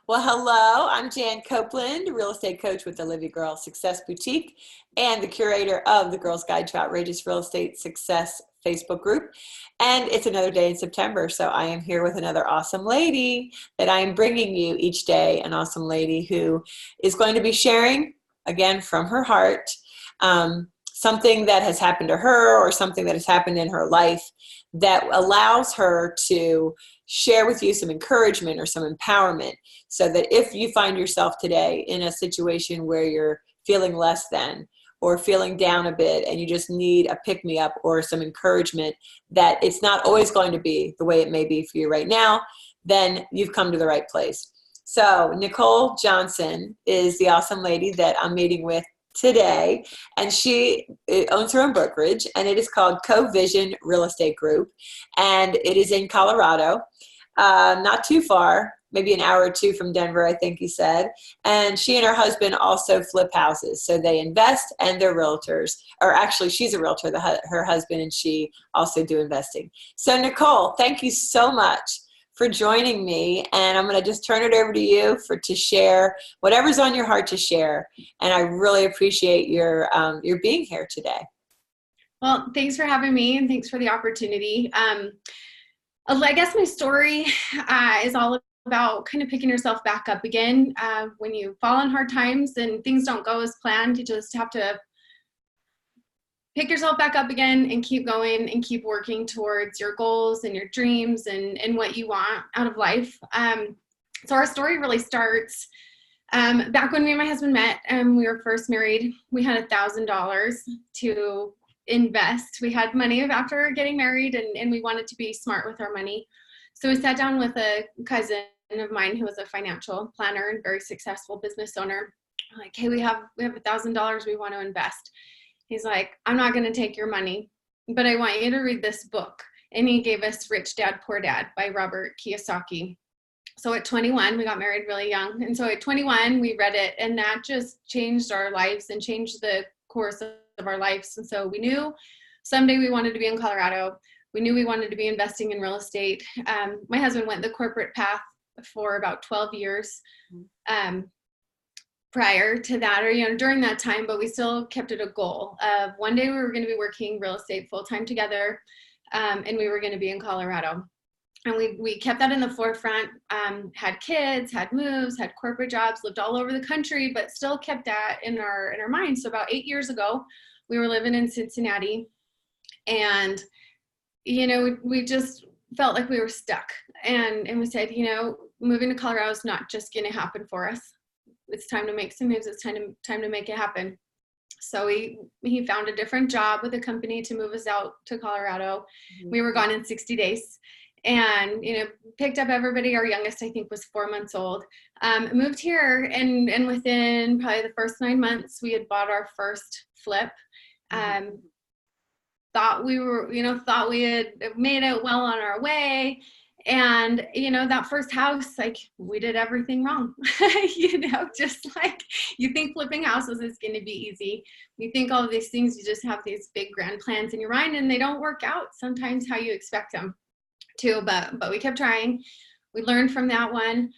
Well, hello, I'm Jan Copeland, real estate coach with the Livy Girl Success Boutique and the curator of the Girl's Guide to Outrageous Real Estate Success Facebook group. And it's another day in September, so I am here with another awesome lady that I am bringing you each day, an awesome lady who is going to be sharing, again, from her heart, something that has happened to her or something that has happened in her life that allows her to share with you some encouragement or some empowerment, so that if you find yourself today in a situation where you're feeling less than or feeling down a bit and you just need a pick-me-up or some encouragement, that it's not always going to be the way it may be for you right now, then you've come to the right place. So Nicole Johnson is the awesome lady that I'm meeting with today, and she owns her own brokerage, and it is called Co-Vision Real Estate Group, and it is in Colorado, not too far, maybe an hour or two from Denver, I think he said. And she and her husband also flip houses, so they invest and they're realtors, or actually she's a realtor, her husband and she also do investing. So Nicole, thank you so much for joining me, and I'm going to just turn it over to you to share whatever's on your heart to share. And I really appreciate your being here today. Well, thanks for having me, and thanks for the opportunity. I guess my story is all about kind of picking yourself back up again. When you fall on hard times and things don't go as planned, you just have to pick yourself back up again and keep going and keep working towards your goals and your dreams and what you want out of life. So our story really starts back when me and my husband met and we were first married. We had $1,000 to invest. We had money after getting married, and we wanted to be smart with our money. So we sat down with a cousin of mine who was a financial planner and very successful business owner. I'm like, hey, we have $1,000 we want to invest. He's like, I'm not going to take your money, but I want you to read this book. And he gave us Rich Dad, Poor Dad by Robert Kiyosaki. So at 21, we got married really young. And so at 21, we read it, and that just changed our lives and changed the course of our lives. And so we knew someday we wanted to be in Colorado. We knew we wanted to be investing in real estate. My husband went the corporate path for about 12 years. Prior to that, or during that time, but we still kept it a goal of one day we were going to be working real estate full-time together, and we were going to be in Colorado. And we kept that in the forefront, had kids, had moves, had corporate jobs, lived all over the country, but still kept that in our minds. So about 8 years ago, we were living in Cincinnati, and we just felt like we were stuck, and we said, moving to Colorado is not just going to happen for us. It's time to make some moves. It's time to make it happen. So he found a different job with a company to move us out to Colorado. Mm-hmm. We were gone in 60 days and, picked up everybody. Our youngest, I think, was 4 months old, moved here. And within probably the first 9 months, we had bought our first flip. Thought we had made it well on our way. And, that first house, we did everything wrong, just like you think flipping houses is going to be easy. You think all of these things, you just have these big grand plans in your mind, and they don't work out sometimes how you expect them to, but we kept trying. We learned from that one,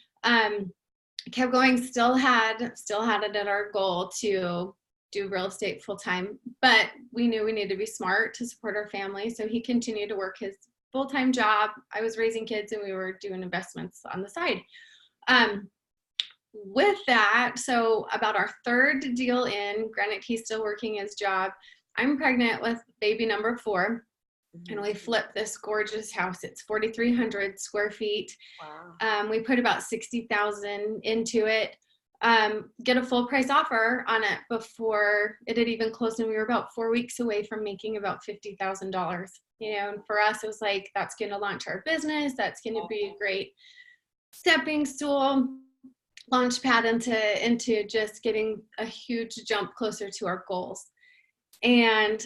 kept going, still had it at our goal to do real estate full time, but we knew we needed to be smart to support our family. So he continued to work his full-time job. I was raising kids, and we were doing investments on the side. With that, so about our third deal in, granted he's still working his job, I'm pregnant with baby number 4, and we flipped this gorgeous house. It's 4,300 square feet. Wow. We put about $60,000 into it. Get a full price offer on it before it had even closed, and we were about 4 weeks away from making about $50,000. And for us, it was like, that's going to launch our business. That's going to be a great stepping stool, launch pad into just getting a huge jump closer to our goals. And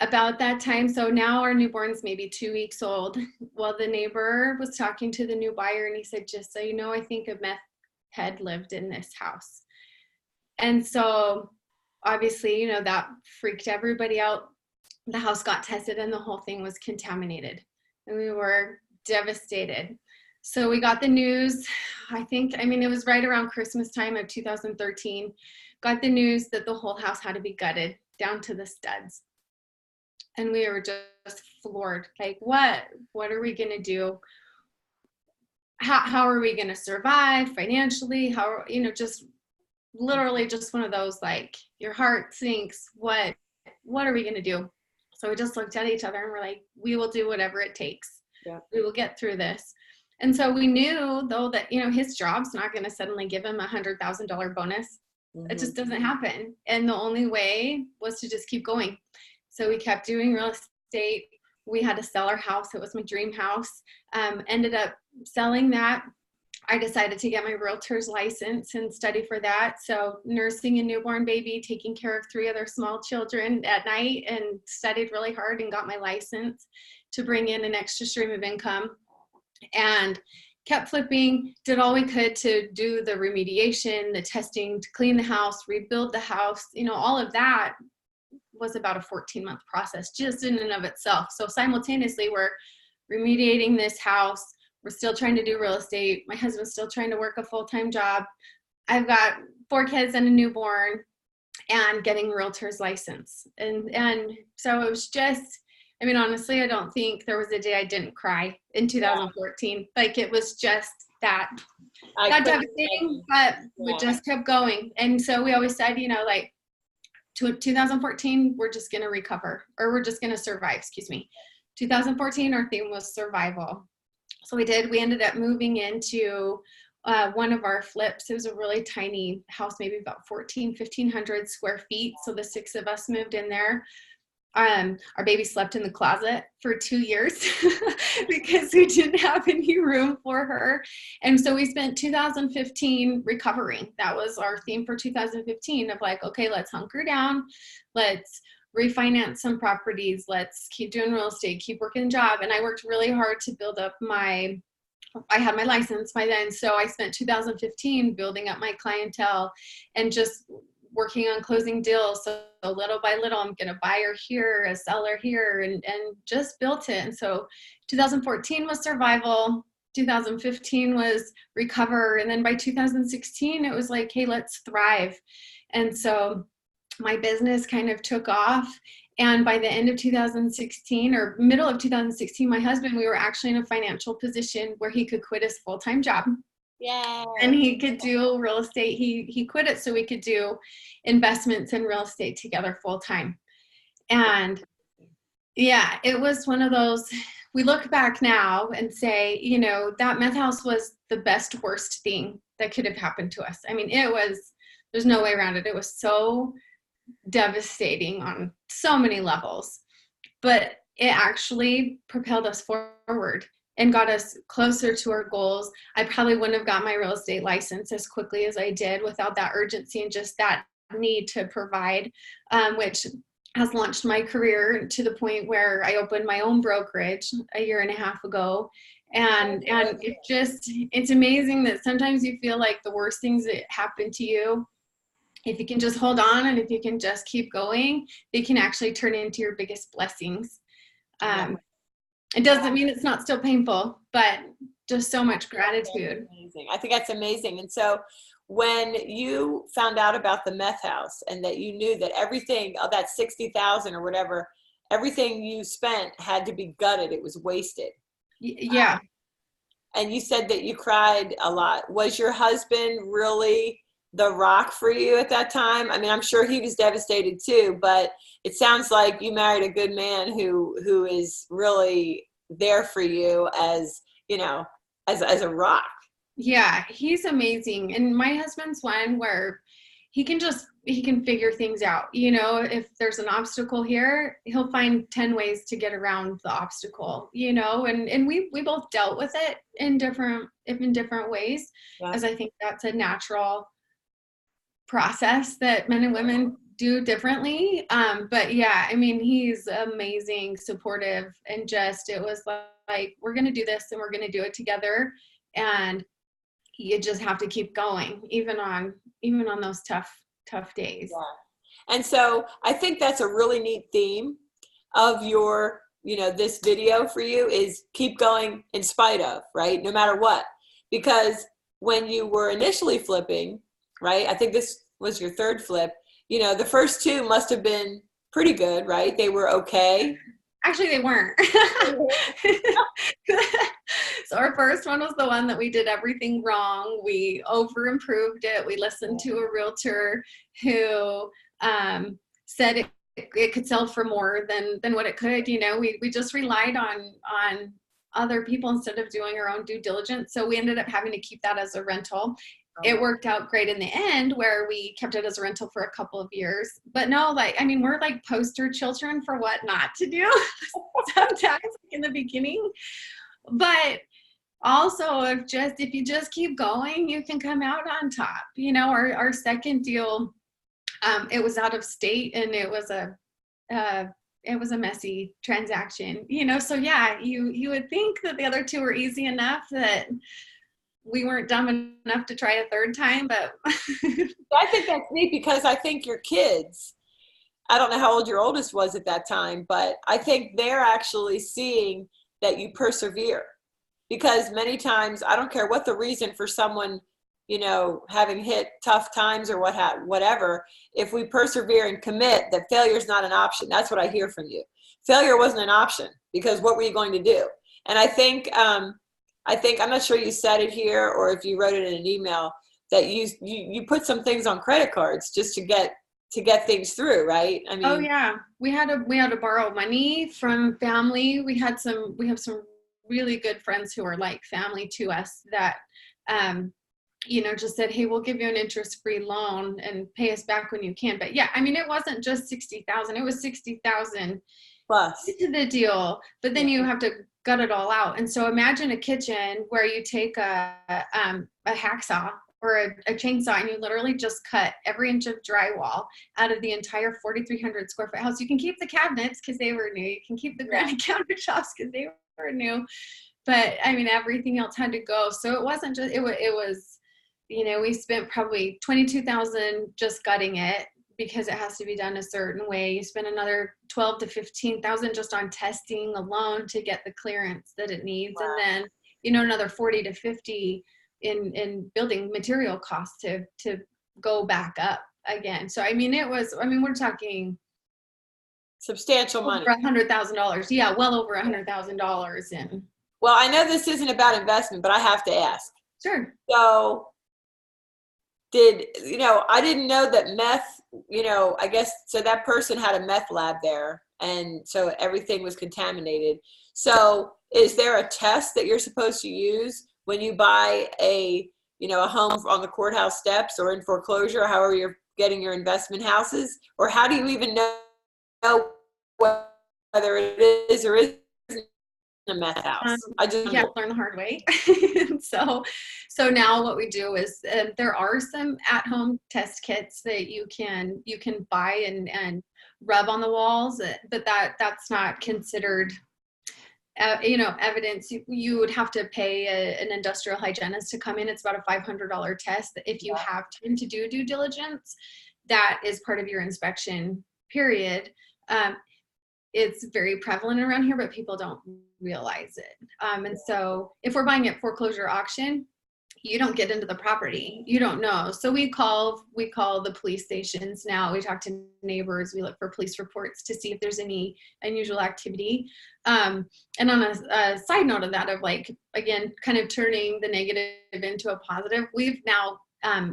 about that time, so now our newborn's maybe 2 weeks old. Well, the neighbor was talking to the new buyer, and he said, just so you know, I think a meth head lived in this house. And so obviously, that freaked everybody out. The house got tested, and the whole thing was contaminated, and we were devastated. So we got the news, it was right around Christmas time of 2013, got the news that the whole house had to be gutted down to the studs. And we were just floored. Like, what are we going to do? How are we going to survive financially? Just literally just one of those, like, your heart sinks. What are we going to do? So we just looked at each other and we're like, we will do whatever it takes. Yeah. We will get through this. And so we knew, though, that, his job's not going to suddenly give him $100,000 bonus. Mm-hmm. It just doesn't happen. And the only way was to just keep going. So we kept doing real estate. We had to sell our house. It was my dream house. Ended up selling that. I decided to get my realtor's license and study for that. So nursing a newborn baby, taking care of 3 other small children at night, and studied really hard and got my license to bring in an extra stream of income, and kept flipping, did all we could to do the remediation, the testing, to clean the house, rebuild the house. All of that was about a 14-month process just in and of itself. So simultaneously, we're remediating this house. We're still trying to do real estate. My husband's still trying to work a full-time job. I've got 4 kids and a newborn, and getting a realtor's license. And so it was just, honestly, I don't think there was a day I didn't cry in 2014. Like, it was just that devastating, but we just kept going. And so we always said, like, 2014, we're just going to recover, or we're just going to survive, 2014, our theme was survival. So we did. We ended up moving into one of our flips. It was a really tiny house, maybe about 1,500 square feet. So the 6 of us moved in there. Our baby slept in the closet for 2 years because we didn't have any room for her. And so we spent 2015 recovering. That was our theme for 2015, of like, okay, let's hunker down. Let's refinance some properties. Let's keep doing real estate, keep working a job. And I worked really hard to build up I had my license by then. So I spent 2015 building up my clientele and just working on closing deals. So little by little, I'm going to buyer here, a seller here, and just built it. And so 2014 was survival. 2015 was recover. And then by 2016, it was like, hey, let's thrive. And so my business kind of took off. And by the end of 2016, or middle of 2016, my husband, we were actually in a financial position where he could quit his full-time job. Yeah. And he could do real estate. He quit it so we could do investments in real estate together full-time. And yeah, it was one of those, we look back now and say, that meth house was the best, worst thing that could have happened to us. There's no way around it. It was so devastating on so many levels, but it actually propelled us forward and got us closer to our goals. I probably wouldn't have got my real estate license as quickly as I did without that urgency and just that need to provide, which has launched my career to the point where I opened my own brokerage a year and a half ago. And it's amazing that sometimes you feel like the worst things that happen to you, if you can just hold on and if you can just keep going, they can actually turn into your biggest blessings. It doesn't mean it's not still painful, but just so much gratitude. Amazing. I think that's amazing. And so when you found out about the meth house and that you knew that everything of that 60,000 or whatever, everything you spent had to be gutted, it was wasted. Yeah. And you said that you cried a lot. Was your husband really the rock for you at that time? I'm sure he was devastated too, but it sounds like you married a good man who is really there for you as a rock. Yeah, he's amazing. And my husband's one where he can figure things out. If there's an obstacle here, he'll find 10 ways to get around the obstacle, and we both dealt with it in different ways, as I think that's a natural process that men and women do differently. But yeah, he's amazing, supportive, and it was like, we're going to do this and we're going to do it together. And you just have to keep going, even on those tough days. Yeah. And so I think that's a really neat theme of your this video for you is keep going in spite of, right? No matter what. Because when you were initially flipping, right? I think this was your third flip, the first two must have been pretty good, right? They were okay. Actually, they weren't. So our first one was the one that we did everything wrong. We over improved it. We listened to a realtor who said it could sell for more than what it could. We just relied on other people instead of doing our own due diligence. So we ended up having to keep that as a rental. It worked out great in the end where we kept it as a rental for a couple of years. But no, we're like poster children for what not to do sometimes in the beginning. But also if you just keep going, you can come out on top. Our second deal, it was out of state and it was a messy transaction, so yeah, you would think that the other two were easy enough that we weren't dumb enough to try a third time, but I think that's neat because I think your kids, I don't know how old your oldest was at that time, but I think they're actually seeing that you persevere, because many times, I don't care what the reason for someone, having hit tough times or whatever, if we persevere and commit, that failure is not an option. That's what I hear from you. Failure wasn't an option because what were you going to do? And I think, I'm not sure you said it here or if you wrote it in an email, that you put some things on credit cards just to get things through, right? I mean, oh yeah, we had to borrow money from family. We have some really good friends who are like family to us that, just said, hey, we'll give you an interest-free loan and pay us back when you can. But yeah, it wasn't just 60,000; it was 60,000 plus to the deal. But then you have to gut it all out. And so imagine a kitchen where you take a hacksaw or a chainsaw and you literally just cut every inch of drywall out of the entire 4,300 square foot house. You can keep the cabinets because they were new. You can keep the granite countertops because they were new. But everything else had to go. So it wasn't just, it was, we spent probably 22,000 just gutting it because it has to be done a certain way. You spend another 12 to 15,000 just on testing alone to get the clearance that it needs. Wow. And then, another 40 to 50 in building material costs to go back up again. So, we're talking substantial money. $100,000. Yeah. Well over $100,000. And well, I know this isn't about investment, but I have to ask. Sure. So I didn't know that meth, I guess, so that person had a meth lab there. And so everything was contaminated. So is there a test that you're supposed to use when you buy a home on the courthouse steps or in foreclosure, or however you're getting your investment houses? Or how do you even know whether it is or isn't a meth house? Learn the hard way. So now what we do is there are some at-home test kits that you can buy and rub on the walls, but that's not considered evidence. You would have to pay an industrial hygienist to come in. It's about a $500 test. If you have time to do due diligence, that is part of your inspection period. It's very prevalent around here, but people don't realize it. And so if we're buying at foreclosure auction, you don't get into the property. You don't know. So we call the police stations now. We talk to neighbors. We look for police reports to see if there's any unusual activity. And on a side note of that, of again, kind of turning the negative into a positive, we've now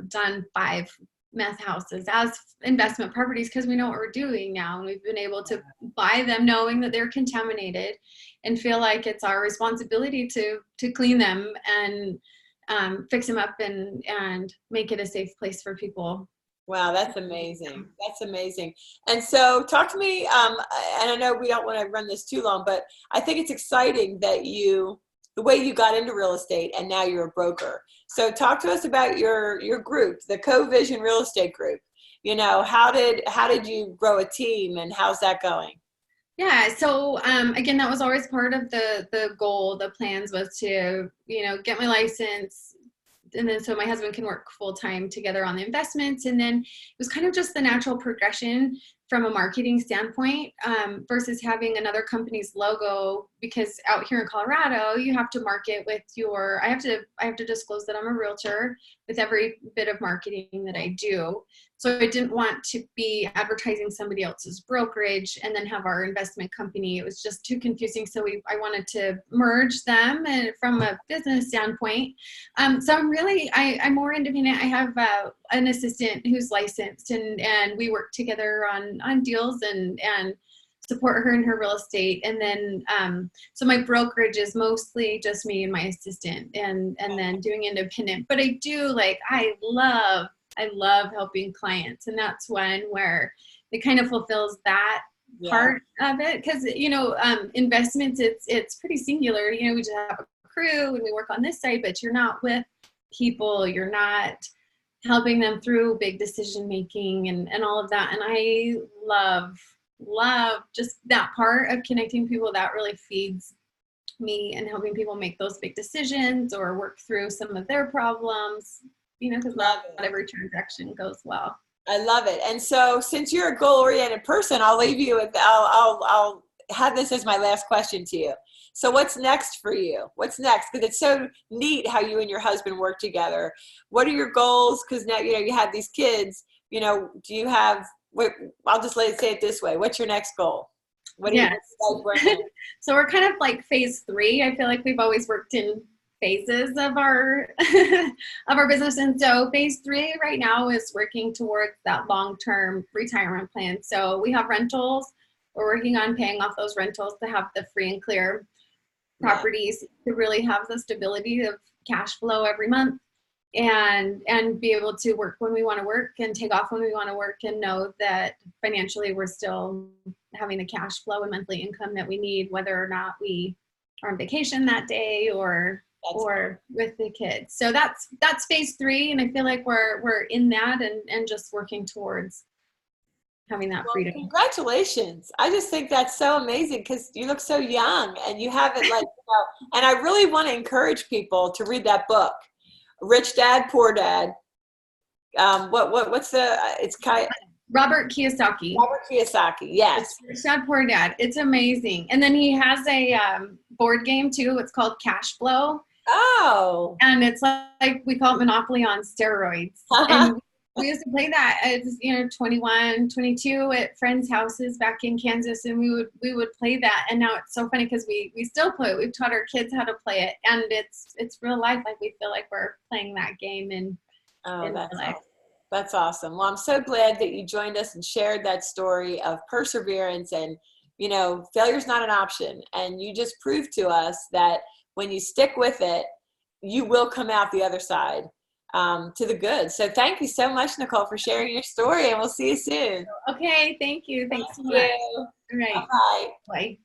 done 5 meth houses as investment properties because we know what we're doing now, and we've been able to buy them knowing that they're contaminated and feel like it's our responsibility to clean them and fix them up and make it a safe place for people. Wow, that's amazing. That's amazing. And so talk to me, and I know we don't want to run this too long, but I think it's exciting that the way you got into real estate and now you're a broker. So talk to us about your group, the Co-Vision Real Estate Group. How did you grow a team and how's that going? Yeah. So, again, that was always part of the goal. The plans was to, get my license, and then so my husband can work full time together on the investments. And then it was kind of just the natural progression. from a marketing standpoint, versus having another company's logo, because out here in Colorado, you have to market with I have to disclose that I'm a realtor with every bit of marketing that I do. So I didn't want to be advertising somebody else's brokerage and then have our investment company. It was just too confusing. So I wanted to merge them, and from a business standpoint. So I'm more independent. I have an assistant who's licensed, and we work together on deals and support her in her real estate. And then, so my brokerage is mostly just me and my assistant, and then doing independent. But I love helping clients, and that's where it kind of fulfills that part of it. Because, investments, it's pretty singular. We just have a crew and we work on this side, but you're not with people. You're not helping them through big decision making and all of that. And I love just that part of connecting people. That really feeds me, and helping people make those big decisions or work through some of their problems, because not every transaction goes well. I love it. And so, since you're a goal-oriented person, I'll leave you with, I'll have this as my last question to you. So what's next for you? What's next? Because it's so neat how you and your husband work together. What are your goals? Because now, you have these kids, do you have, I'll just say it this way. What's your next goal? What do you So we're kind of like phase 3. I feel like we've always worked in phases of our of our business, and so phase 3 right now is working towards that long-term retirement plan. So we have rentals. We're working on paying off those rentals to have the free and clear properties to really have the stability of cash flow every month, and be able to work when we want to work and take off when we want to work, and know that financially we're still having the cash flow and monthly income that we need, whether or not we are on vacation that day or with the kids. So that's phase 3, and I feel like we're in that and just working towards having that freedom. Congratulations. I just think that's so amazing, because you look so young and you have it and I really want to encourage people to read that book, Rich Dad, Poor Dad. It's Robert Kiyosaki. Yes. Rich Dad, Poor Dad. It's amazing. And then he has a board game too. It's called Cash Flow. Oh. And it's like we call it Monopoly on steroids. And we used to play that at 21, 22 at friends' houses back in Kansas, and we would play that. And now it's so funny because we still play it. We've taught our kids how to play it, and it's real life. Like we feel like we're playing that game in real life. That's awesome. Well, I'm so glad that you joined us and shared that story of perseverance, and failure's not an option. And you just proved to us that when you stick with it, you will come out the other side. To the good. So thank you so much, Nicole, for sharing your story, and we'll see you soon. Okay, thank you. Thanks so much. All right. Bye. Bye.